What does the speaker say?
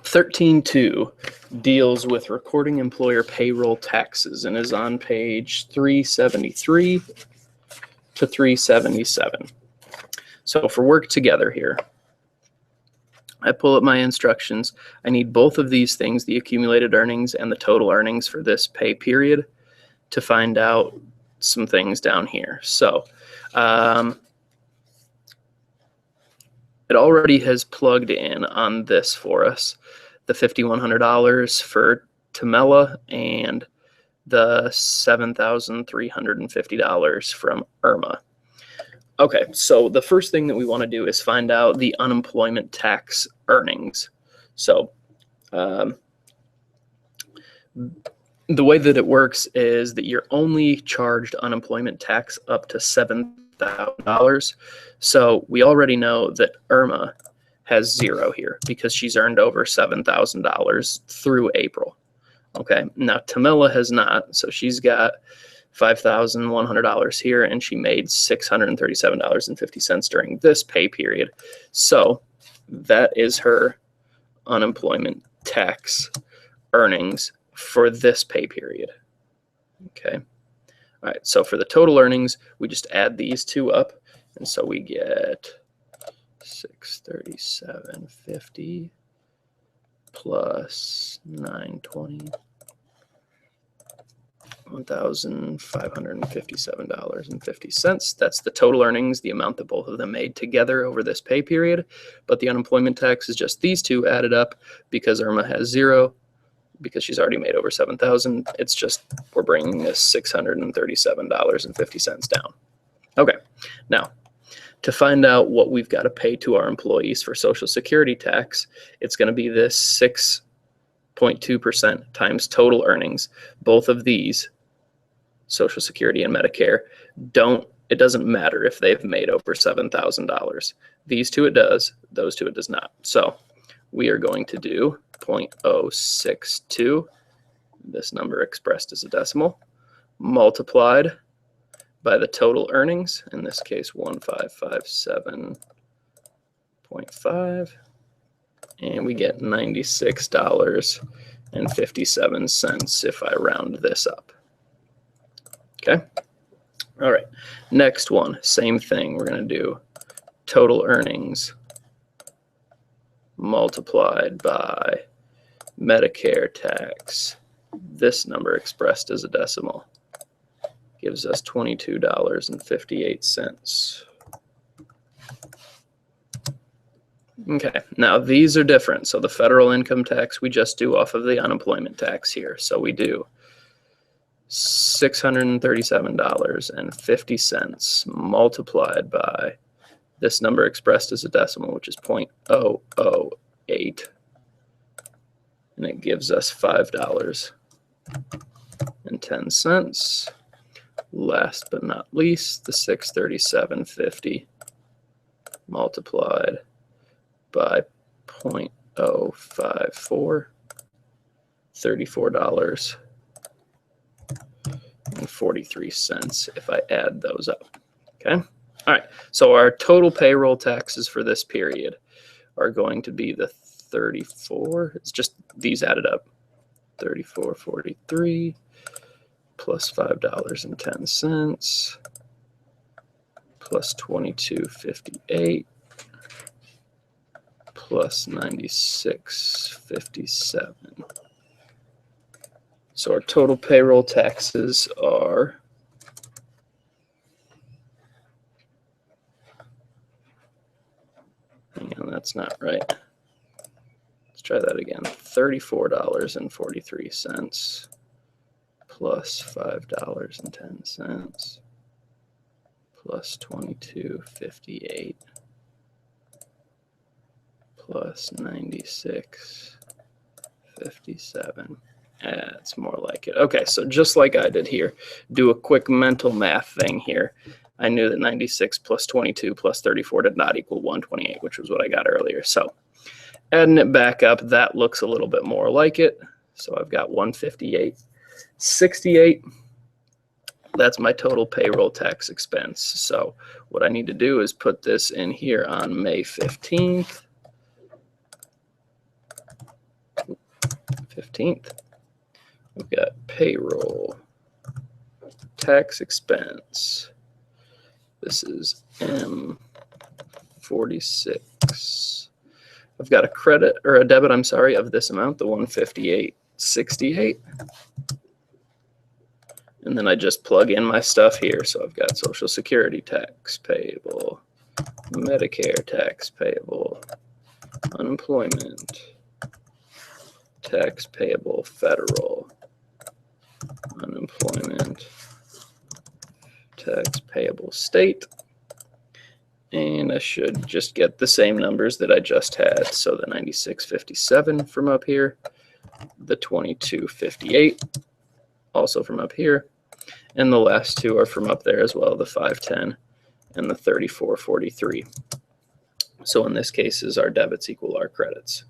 13.2 deals with recording employer payroll taxes and is on page 373 to 377. So for work together here, I pull up my instructions. I need both of these things, the accumulated earnings and the total earnings for this pay period, to find out some things down here. So it already has plugged in on this for us, the $5,100 for Tamela and the $7,350 from Irma. Okay, so the first thing that we want to do is find out the unemployment tax earnings. So the way that it works is that you're only charged unemployment tax up to $7,000. So we already know that Irma has zero here because she's earned over $7,000 through April. Okay, now Tamila has not, so she's got $5,100 here, and she made $637.50 during this pay period. So that is her unemployment tax earnings for this pay period. Okay. All right. So for the total earnings, we just add these two up, and so we get $637.50 plus $920. $1,557.50. That's the total earnings, the amount that both of them made together over this pay period. But the unemployment tax is just these two added up because Irma has zero, because she's already made over $7,000. It's just we're bringing this $637.50 down. Okay, now to find out what we've got to pay to our employees for Social Security tax, it's going to be this 6.2% times total earnings. Both of these, Social Security and Medicare, it doesn't matter if they've made over $7,000. These two it does, those two it does not. So we are going to do 0.062, this number expressed as a decimal, multiplied by the total earnings, in this case 1557.5, and we get $96.57 if I round this up. Okay. All right. Next one, same thing. We're going to do total earnings multiplied by Medicare tax. This number expressed as a decimal gives us $22.58. Okay, now these are different. So the federal income tax we just do off of the unemployment tax here. So we do $637.50 multiplied by this number expressed as a decimal, which is 0.008, and it gives us $5.10. Last but not least, the $637.50 multiplied by 0.054, $34.43 if I add those up. Okay. All right. So our total payroll taxes for this period are going to be the 34. It's just these added up. 34.43 plus $5.10 plus 22.58 plus 96.57. So our total payroll taxes are hang on, that's not right. Let's try that again. $34.43 plus $5.10 plus 22.58 plus 96.57. That's more like it. Okay, so just like I did here, do a quick mental math thing here. I knew that 96 plus 22 plus 34 did not equal 128, which was what I got earlier. So adding it back up, that looks a little bit more like it. So I've got 158.68. That's my total payroll tax expense. So what I need to do is put this in here on May 15th. 15th. We've got payroll, tax expense. This is M46. I've got a credit or a debit, I'm sorry, of this amount, the 158.68. And then I just plug in my stuff here. So I've got Social Security tax payable, Medicare tax payable, unemployment tax payable, federal, unemployment tax payable, state. And I should just get the same numbers that I just had. So the 96.57 from up here, the 22.58 also from up here, and the last two are from up there as well, the 510 and the 34.43. So in this case, our debits equal our credits.